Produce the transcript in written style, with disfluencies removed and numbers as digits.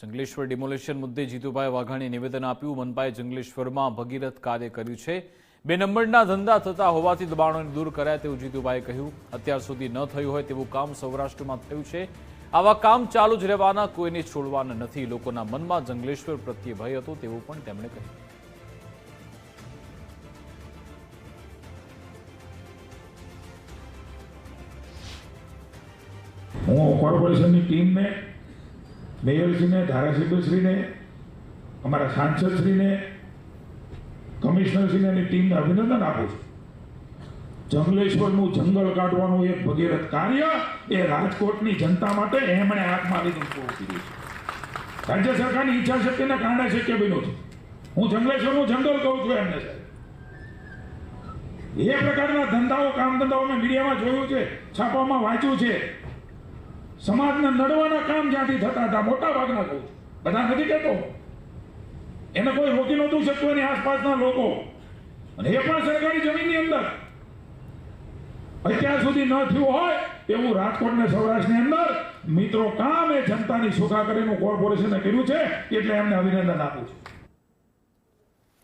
Jangleshwar demolition મુદ્દે જીતુભાઈ વાઘાણીએ નિવેદન આપ્યું. મનપાએ જંગલેશ્વરમાં ભગીરથ કાર્ય કર્યું છે. 2 નંબરના ધંધા થતા હોવાથી દબાણોને દૂર કરાય તેવું જીતુભાઈએ કહ્યું. અત્યાર સુધી ન થયું હોય તેવું કામ સૌરાષ્ટ્રમાં થયું છે. આવા કામ ચાલુ જ રહેવાના, કોઈને છોડવાના નથી. લોકોના મનમાં જંગલેશ્વર પ્રત્યે ભય હતો તેવું પણ તેમણે કહ્યું. હું કોર્પોરેશનની ટીમને, મેયરશ્રીને, ધારાસભ્યશ્રીને, અમારા સાંસદશ્રીને, કમિશનરશ્રીને અને ટીમને અભિનંદન આપું છું. જંગલેશ્વરનું જંગલ કાઢવાનું એક ભગીરથ કાર્ય એ રાજકોટની જનતા માટે એમણે હાથમાં લીધું પૂરું કર્યું છે. રાજ્ય સરકારની ઈચ્છા શક્તિને કારણે શક્ય બન્યું છે. હું જંગલેશ્વરનું જંગલ કહું છું એમને સાહેબ. એ પ્રકારના ધંધાઓ, કામ ધંધાઓ મેં મીડિયામાં જોયું છે, છાપામાં વાંચ્યું છે. સમાજને નડવાના કામ જ્યાંથી થતા હતા, મોટા ભાગના કહું છું, બધા નથી કહેતો, એને કોઈ રોકી નહોતું શકતું એની આસપાસના લોકો, અને એ પણ સરકારી જમીનની અંદર. અત્યાર સુધી ન થયું હોય એવું રાજકોટ ને સૌરાષ્ટ્રની અંદર મિત્રો કામ એ જનતાની સુખાકારીનું કોર્પોરેશને કર્યું છે, એટલે એમને અભિનંદન આપું છું.